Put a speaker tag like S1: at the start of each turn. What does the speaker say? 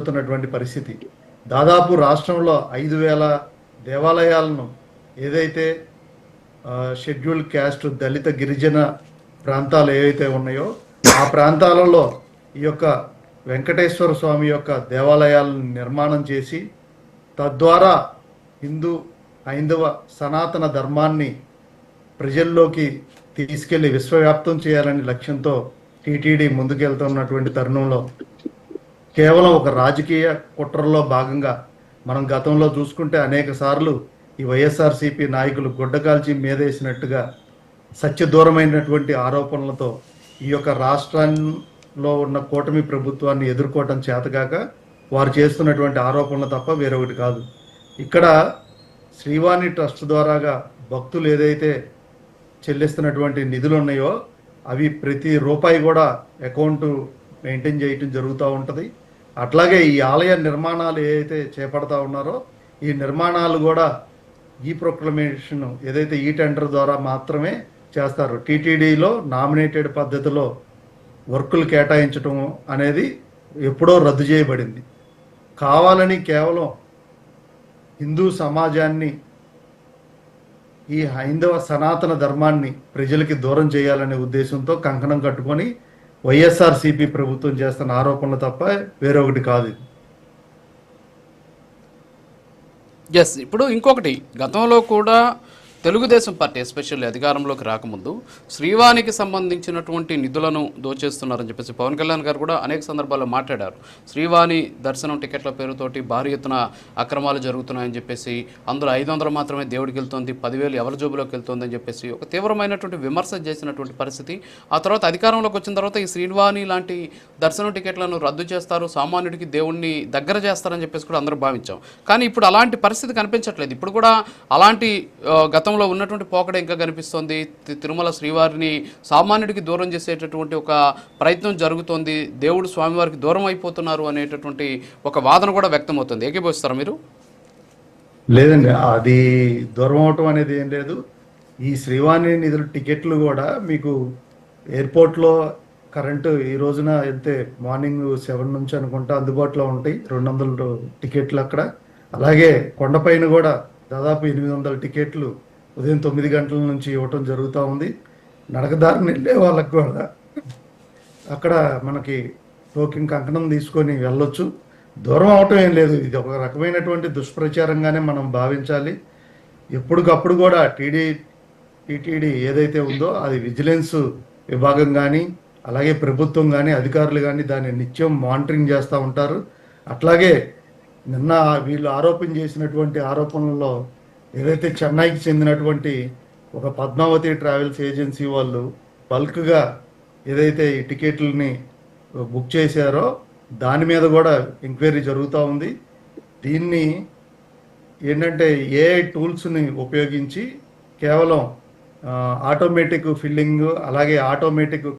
S1: జరుగుతున్నటువంటి పరిస్థితి. దాదాపు రాష్ట్రంలో 5,000 దేవాలయాలను ఏదైతే షెడ్యూల్డ్ క్యాస్ట్ దళిత గిరిజన ప్రాంతాలు ఏవైతే ఉన్నాయో ఆ ప్రాంతాలలో ఈ యొక్క వెంకటేశ్వర స్వామి యొక్క దేవాలయాలను నిర్మాణం చేసి తద్వారా హిందూ హైందవ సనాతన ధర్మాన్ని ప్రజల్లోకి తీసుకెళ్లి విశ్వవ్యాప్తం చేయాలని లక్ష్యంతో టీటీడీ ముందుకెళ్తున్నటువంటి తరుణంలో కేవలం ఒక రాజకీయ కుట్రలో భాగంగా మనం గతంలో చూసుకుంటే అనేక సార్లు ఈ వైఎస్ఆర్సీపీ నాయకులు గుడ్డకాల్చి మీదేసినట్టుగా సత్యదూరమైనటువంటి ఆరోపణలతో ఈ యొక్క రాష్ట్రంలో ఉన్న కూటమి ప్రభుత్వాన్ని ఎదుర్కోవటం చేతగాక వారు చేస్తున్నటువంటి ఆరోపణలు తప్ప వేరొకటి కాదు. ఇక్కడ శ్రీవాణి ట్రస్ట్ ద్వారాగా భక్తులు ఏదైతే చెల్లిస్తున్నటువంటి నిధులు ఉన్నాయో అవి ప్రతి రూపాయి కూడా అకౌంట్ మెయింటైన్ చేయటం జరుగుతూ ఉంటుంది. అట్లాగే ఈ ఆలయ నిర్మాణాలు ఏదైతే చేపడతా ఉన్నారో ఈ నిర్మాణాలు కూడా ఈ ప్రొక్లమేషన్ ఏదైతే ఈ టెండర్ ద్వారా మాత్రమే చేస్తారు. టీటీడీలో నామినేటెడ్ పద్ధతిలో వర్కులు కేటాయించడం అనేది ఎప్పుడో రద్దు చేయబడింది. కావాలని కేవలం హిందూ సమాజాన్ని ఈ హైందవ సనాతన ధర్మాన్ని ప్రజలకి దూరం చేయాలనే ఉద్దేశంతో కంకణం కట్టుకొని వైఎస్ఆర్సీపీ ప్రభుత్వం చేస్తున్న ఆరోపణలు తప్ప వేరొకటి కాదు.
S2: ఎస్, ఇప్పుడు ఇంకొకటి, గతంలో కూడా తెలుగుదేశం పార్టీ ఎస్పెషల్లీ అధికారంలోకి రాకముందు శ్రీవాణికి సంబంధించినటువంటి నిధులను దోచేస్తున్నారని చెప్పేసి పవన్ కళ్యాణ్ గారు కూడా అనేక సందర్భాల్లో మాట్లాడారు. శ్రీవాణి దర్శనం టికెట్ల పేరుతోటి భారీ ఎత్తున అక్రమాలు జరుగుతున్నాయని చెప్పేసి, అందులో 500 మాత్రమే దేవుడికి వెళ్తుంది, 10,000 ఎవరి జోబులోకి వెళ్తుంది అని చెప్పేసి ఒక తీవ్రమైనటువంటి విమర్శ చేసినటువంటి పరిస్థితి. ఆ తర్వాత అధికారంలోకి వచ్చిన తర్వాత ఈ శ్రీవాణి లాంటి దర్శనం టికెట్లను రద్దు చేస్తారు, సామాన్యుడికి దేవుణ్ణి దగ్గర చేస్తారని చెప్పేసి కూడా అందరూ భావించాం. కానీ ఇప్పుడు అలాంటి పరిస్థితి కనిపించట్లేదు. ఇప్పుడు కూడా అలాంటి గతంలో ఉన్నటువంటి పోకడ ఇంకా కనిపిస్తోంది. తిరుమల శ్రీవారిని సామాన్యుడికి దూరం చేసేటటువంటి ఒక ప్రయత్నం జరుగుతోంది, దేవుడు స్వామివారికి దూరం అయిపోతున్నారు అనేటటువంటి ఒక వాదన కూడా వ్యక్తమవుతుంది. ఏకీభవిస్తారా మీరు?
S1: లేదండి, అది దూరం అవటం అనేది ఏం లేదు. ఈ శ్రీవాణి నిధుల టికెట్లు కూడా మీకు ఎయిర్పోర్ట్లో కరెంటు ఈ రోజున వెళ్తే మార్నింగ్ 7 నుంచి అనుకుంటా అందుబాటులో ఉంటాయి 200 టికెట్లు అక్కడ. అలాగే కొండపైన కూడా దాదాపు 800 టికెట్లు ఉదయం 9 గంటల నుంచి ఇవ్వటం జరుగుతూ ఉంది. నడకదారిని వెళ్ళే వాళ్ళకు కూడా అక్కడ మనకి టోకెన్ కంకణం తీసుకొని వెళ్ళొచ్చు. దూరం అవటం ఏం లేదు. ఇది ఒక రకమైనటువంటి దుష్ప్రచారంగానే మనం భావించాలి. ఎప్పటికప్పుడు కూడా టీటీడీ ఏదైతే ఉందో అది విజిలెన్స్ విభాగం కానీ అలాగే ప్రభుత్వం కానీ అధికారులు కానీ దాన్ని నిత్యం మానిటరింగ్ చేస్తూ ఉంటారు. అట్లాగే నిన్న వీళ్ళు ఆరోపణ చేసినటువంటి ఆరోపణల్లో ఏదైతే చెన్నైకి చెందినటువంటి ఒక పద్మావతి ట్రావెల్స్ ఏజెన్సీ వాళ్ళు బల్క్గా ఏదైతే ఈ టికెట్లని బుక్ చేశారో దాని మీద కూడా ఎంక్వైరీ జరుగుతూ ఉంది. దీన్ని ఏంటంటే ఏఐ టూల్స్ని ఉపయోగించి కేవలం ఆటోమేటిక్ ఫిల్లింగ్ అలాగే ఆటోమేటిక్